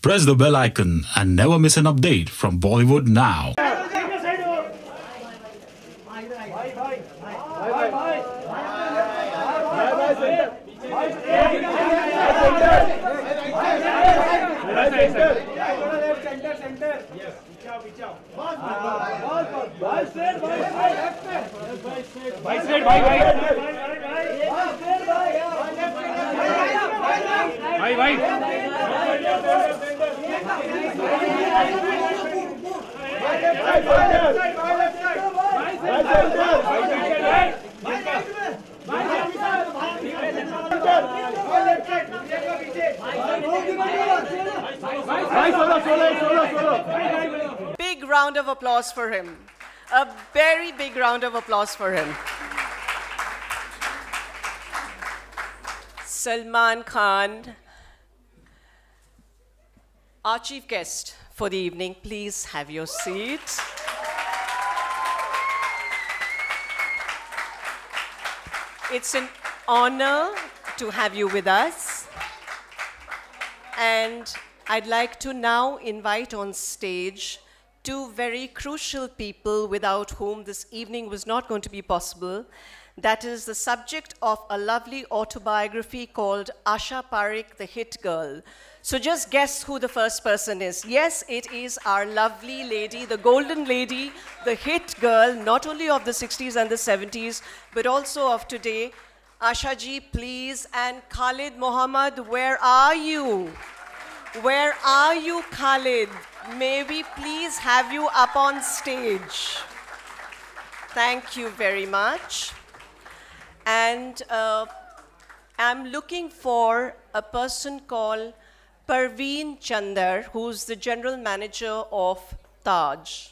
Press the bell icon and never miss an update from Bollywood now. Big round of applause for him. A very big round of applause for him. Salman Khan, our chief guest for the evening, please have your seat. It's an honor to have you with us. And I'd like to now invite on stage two very crucial people without whom this evening was not going to be possible. That is the subject of a lovely autobiography called Asha Parekh, the Hit Girl. So just guess who the first person is. Yes, it is our lovely lady, the golden lady, the hit girl, not only of the 60s and the 70s, but also of today. Asha ji, please, and Khalid Mohammed, where are you? Where are you, Khalid? May we please have you up on stage? Thank you very much. And I'm looking for a person called Parveen Chandar, who's the general manager of Taj.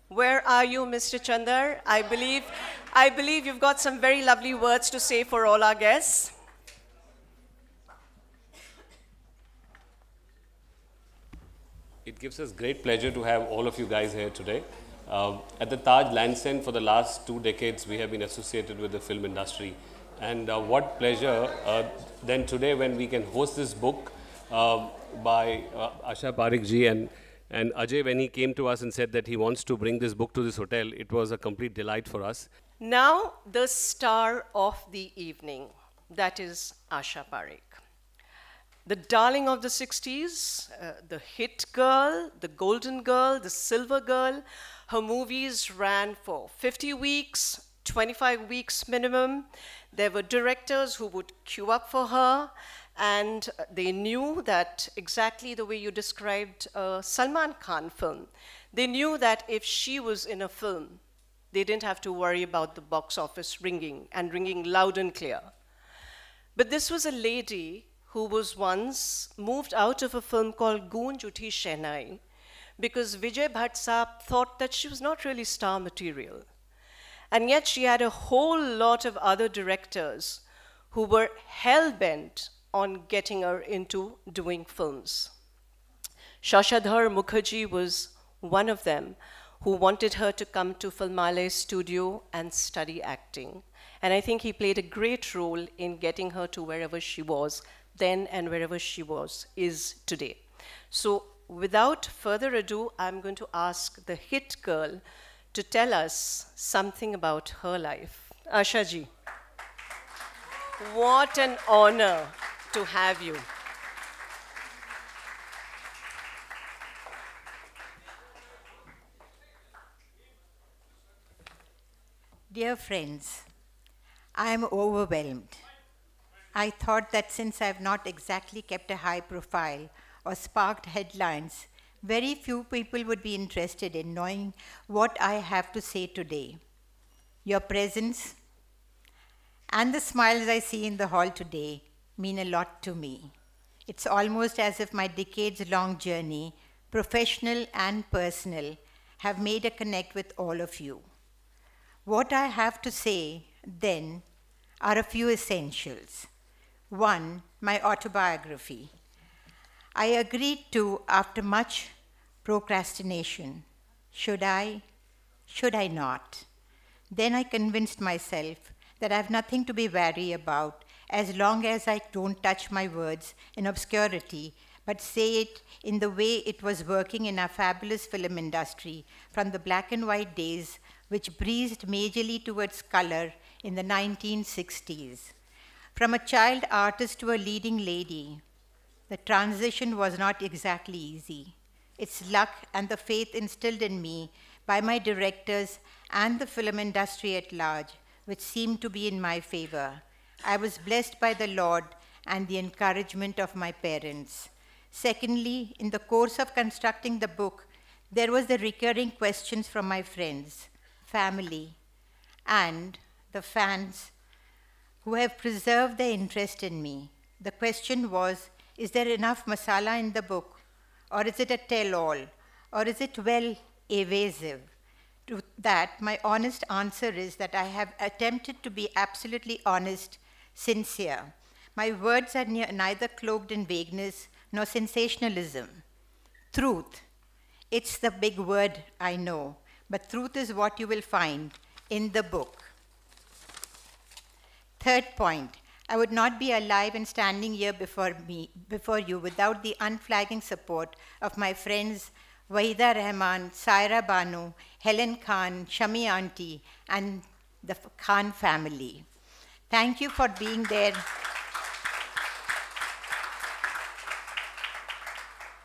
Where are you, Mr. Chandar? I believe you've got some very lovely words to say for all our guests. It gives us great pleasure to have all of you guys here today. At the Taj Lansdowne, for the last 2 decades, we have been associated with the film industry. And what pleasure then today when we can host this book by Asha Parekh ji and Ajay, when he came to us and said that he wants to bring this book to this hotel, it was a complete delight for us. Now, the star of the evening, that is Asha Parekh. The darling of the 60s, the hit girl, the golden girl, the silver girl. Her movies ran for 50 weeks, 25 weeks minimum. There were directors who would queue up for her, and they knew that exactly the way you described a Salman Khan film. They knew that if she was in a film, they didn't have to worry about the box office ringing, and ringing loud and clear. But this was a lady who was once moved out of a film called Goonj Uthi Shehnai because Vijay Bhatt Saab thought that she was not really star material. And yet she had a whole lot of other directors who were hell-bent on getting her into doing films. Shashadhar Mukherjee was one of them who wanted her to come to Filmale studio and study acting. And I think he played a great role in getting her to wherever she was then and wherever she is today. So without further ado, I'm going to ask the hit girl to tell us something about her life. Asha ji, what an honor to have you. Dear friends, I am overwhelmed. I thought that since I have not exactly kept a high profile or sparked headlines, very few people would be interested in knowing what I have to say today. Your presence and the smiles I see in the hall today mean a lot to me. It's almost as if my decades-long journey, professional and personal, have made a connect with all of you. What I have to say, then, are a few essentials. 1, my autobiography. I agreed to after much procrastination. Should I? Should I not? Then I convinced myself that I have nothing to be wary about as long as I don't touch my words in obscurity but say it in the way it was working in our fabulous film industry from the black and white days, which breezed majorly towards color in the 1960s. From a child artist to a leading lady, the transition was not exactly easy. It's luck and the faith instilled in me by my directors and the film industry at large, which seemed to be in my favor. I was blessed by the Lord and the encouragement of my parents. Secondly, in the course of constructing the book, there was the recurring questions from my friends, family, and the fans who have preserved their interest in me. The question was, is there enough masala in the book? Or is it a tell-all? Or is it well evasive? To that, my honest answer is that I have attempted to be absolutely honest, sincere. My words are neither cloaked in vagueness nor sensationalism. Truth. It's the big word, I know, but truth is what you will find in the book. Third point, I would not be alive and standing here before you without the unflagging support of my friends Waheeda Rehman, Saira Banu, Helen Khan, Shami Auntie, and the Khan family. Thank you for being there.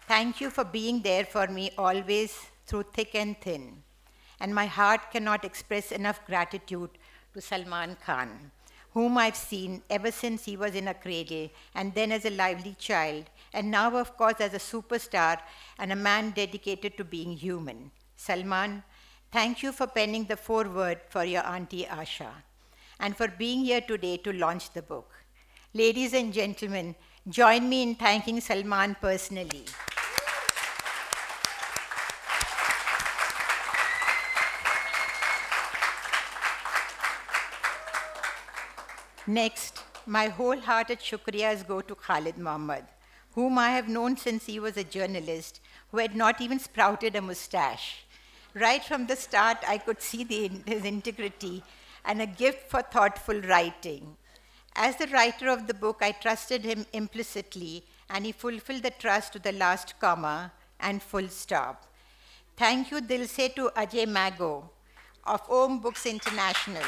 Thank you for being there for me always through thick and thin. And my heart cannot express enough gratitude to Salman Khan, whom I've seen ever since he was in a cradle, and then as a lively child, and now, of course, as a superstar and a man dedicated to being human. Salman, thank you for penning the foreword for your Auntie Asha, and for being here today to launch the book. Ladies and gentlemen, join me in thanking Salman personally. Next, my wholehearted shukriyas go to Khalid Mohammed, whom I have known since he was a journalist who had not even sprouted a mustache. Right from the start, I could see his integrity and a gift for thoughtful writing. As the writer of the book, I trusted him implicitly, and he fulfilled the trust to the last comma and full stop. Thank you, Dil Se, to Ajay Mago of Om Books International.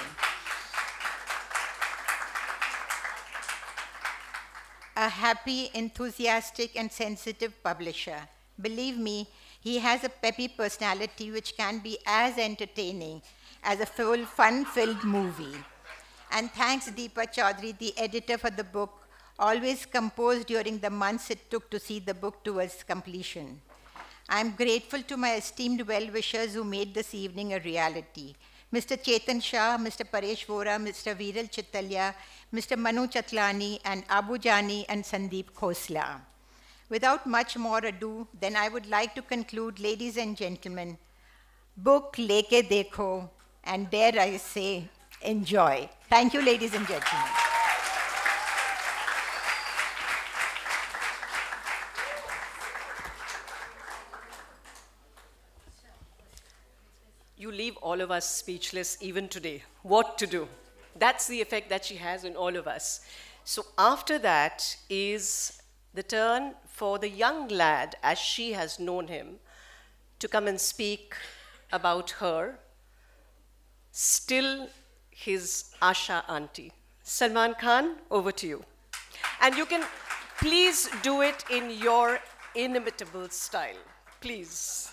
A happy, enthusiastic, and sensitive publisher. Believe me, he has a peppy personality which can be as entertaining as a full, fun-filled movie. And thanks Deepa Chaudhary, the editor for the book, always composed during the months it took to see the book towards completion. I'm grateful to my esteemed well-wishers who made this evening a reality. Mr. Chetan Shah, Mr. Paresh Vora, Mr. Viral Chittalya, Mr. Manu Chatlani, and Abu Jani and Sandeep Khosla. Without much more ado, then I would like to conclude, ladies and gentlemen, book leke dekho, and dare I say, enjoy. Thank you, ladies and gentlemen. You leave all of us speechless even today. What to do? That's the effect that she has on all of us. So after that is the turn for the young lad, as she has known him, to come and speak about her, still his Asha auntie. Salman Khan, over to you. And you can please do it in your inimitable style. Please.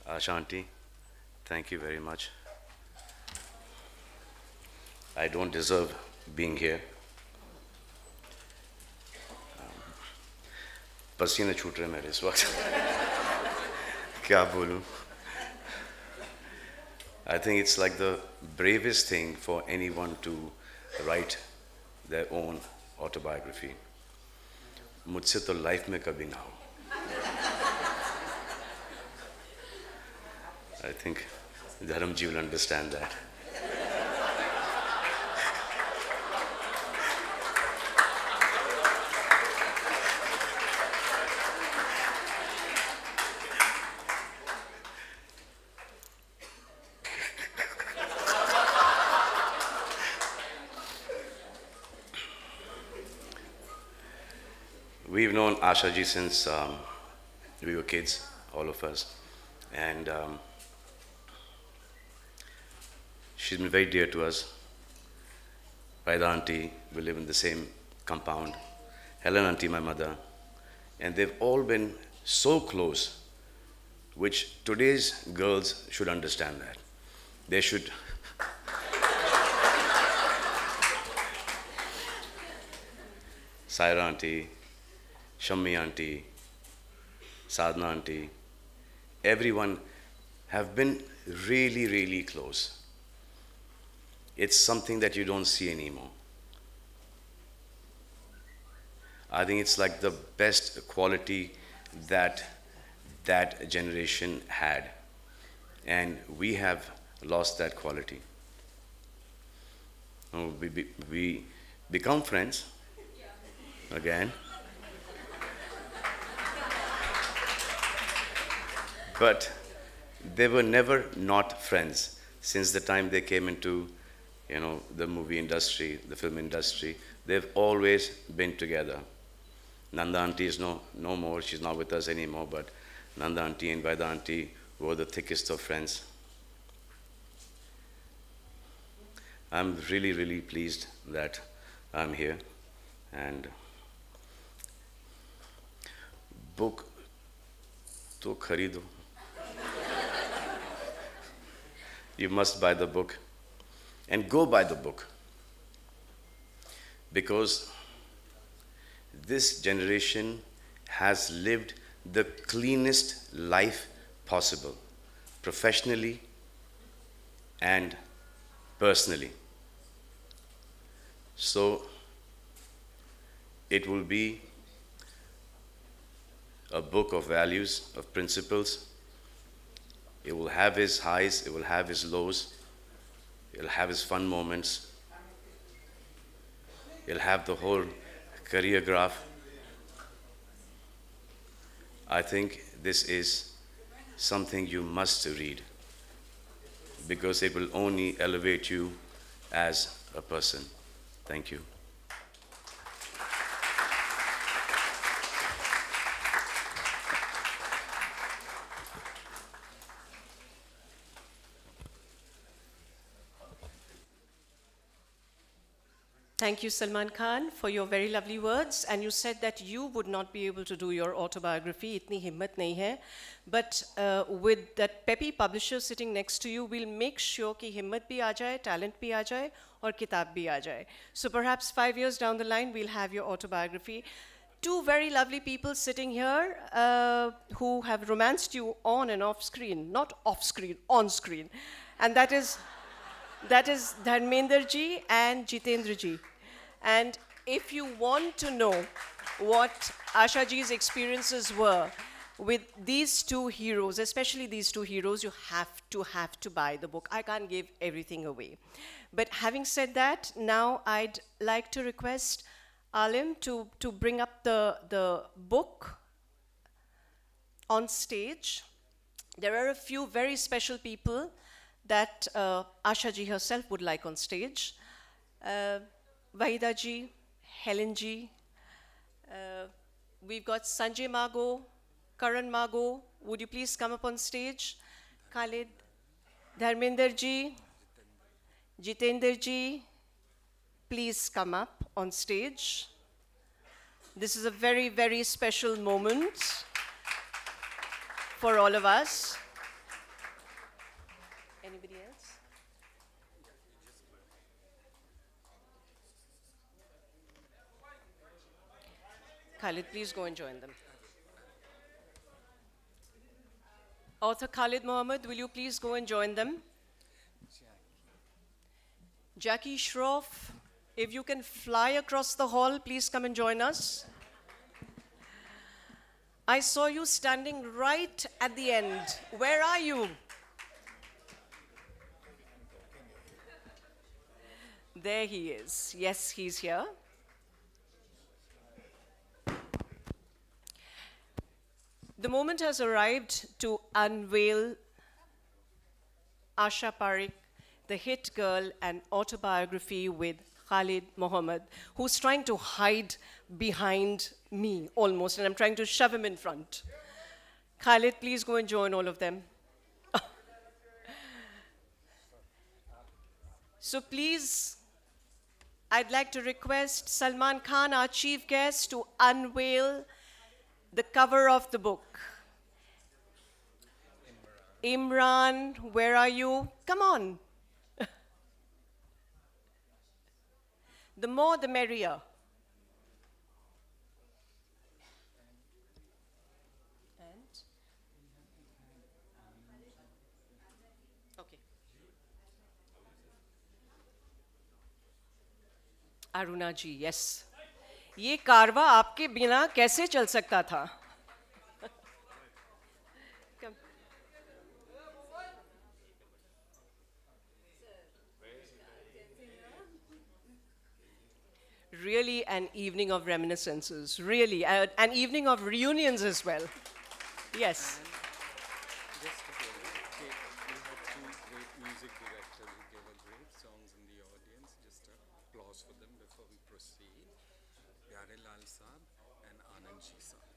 Asha auntie, thank you very much. I don't deserve being here. पसीने छूट रहे मेरे इस वक्त क्या बोलूं? I think it's like the bravest thing for anyone to write their own autobiography. मुझसे तो लाइफ में कभी ना हो. I think Dharmendra will understand that. we've known Asha ji since we were kids, all of us. And she's been very dear to us. Waheeda auntie, we live in the same compound. Helen auntie, my mother. And they've all been so close, which today's girls should understand that. They should. Saira auntie, Shammi auntie, Sadhna auntie, everyone have been really, really close. It's something that you don't see anymore. I think it's like the best quality that that generation had. And we have lost that quality. We become friends again. But they were never not friends since the time they came into, you know, the movie industry, the film industry. They've always been together. Nanda auntie is no more, she's not with us anymore, but Nanda auntie and Waheeda auntie were the thickest of friends. I'm really, really pleased that I'm here. And book to kharido. You must buy the book and go buy the book, because this generation has lived the cleanest life possible, professionally and personally. So it will be a book of values, of principles. It will have his highs, it will have his lows, it will have his fun moments, it will have the whole career graph. I think this is something you must read, because it will only elevate you as a person. Thank you. Thank you, Salman Khan, for your very lovely words. And you said that you would not be able to do your autobiography. Itni himmat nahi hai. But with that peppy publisher sitting next to you, we'll make sure ki himmat bhi aa jaye, talent bhi aa jaye, aur kitab bhi aa jaye. So perhaps 5 years down the line, we'll have your autobiography. Two very lovely people sitting here who have romanced you on and off screen. Not off screen, on screen. And that is Dharmendra ji and Jitendra ji. And if you want to know what Asha ji's experiences were with these two heroes, especially these two heroes, you have to buy the book. I can't give everything away. But having said that, now I'd like to request Alim to bring up the book on stage. There are a few very special people that Asha ji herself would like on stage. Waheeda ji, Helen ji, we've got Sanjay Mago, Karan Mago, would you please come up on stage? Khalid, Dharmendra ji, Jitendra ji, please come up on stage. This is a very, very special moment for all of us. Anybody else? Khalid, please go and join them. Author Khalid Mohammed, will you please go and join them? Jakie Shroff, if you can fly across the hall, please come and join us. I saw you standing right at the end. Where are you? There he is. Yes, he's here. The moment has arrived to unveil Asha Parekh, the hit girl, and autobiography with Khalid Mohammed, who's trying to hide behind me almost, and I'm trying to shove him in front. Khalid, please go and join all of them. So please, I'd like to request Salman Khan, our chief guest, to unveil the cover of the book. Imran, where are you? Come on. The more, the merrier. And? Okay. Aruna ji, yes. ये कारवा आपके बिना कैसे चल सकता था? Really an evening of reminiscences, really, an evening of reunions as well. Yes. And just to hear it, we have two great music directors who gave us great songs in the audience. Just applause for them before we proceed. Pyare Lal Saab and Anand Ji Saab.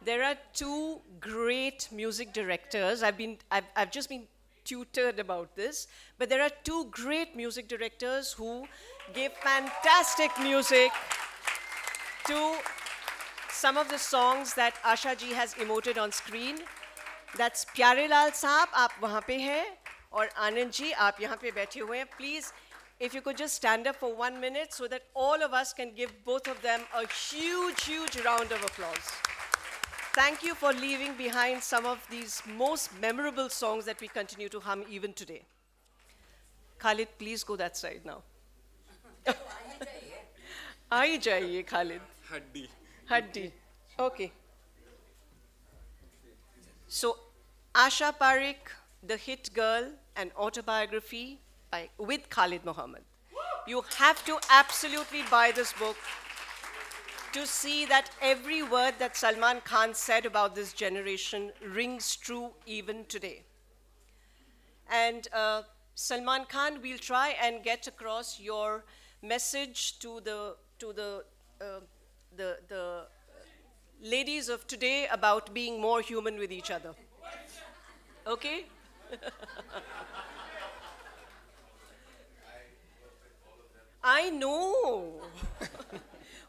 There are two great music directors. I've just been tutored about this, but there are two great music directors who gave fantastic music to some of the songs that Asha ji has emoted on screen. That's Pyare Lal Saab, aap wahan pe hai, aur Anand ji, aap yahan pe baithe hue hain. Please, if you could just stand up for 1 minute so that all of us can give both of them a huge, huge round of applause. Thank you for leaving behind some of these most memorable songs that we continue to hum even today. Khalid, please go that side now. Aayi jaiye, Khalid. Haddi. Haddi. Okay. So, Asha Parekh, The Hit Girl, an autobiography with Khalid Mohammed. You have to absolutely buy this book to see that every word that Salman Khan said about this generation rings true even today. And Salman Khan, we'll try and get across your message to the ladies of today about being more human with each other. Okay? I know.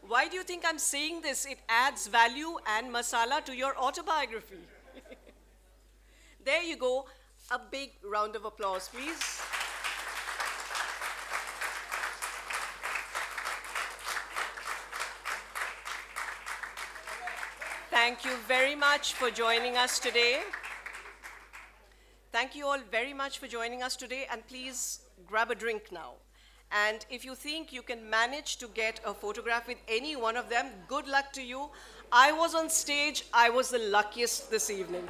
Why do you think I'm saying this? It adds value and masala to your autobiography. There you go. A big round of applause, please. Thank you very much for joining us today. Thank you all very much for joining us today, and please grab a drink now. And if you think you can manage to get a photograph with any one of them, good luck to you. I was on stage. I was the luckiest this evening.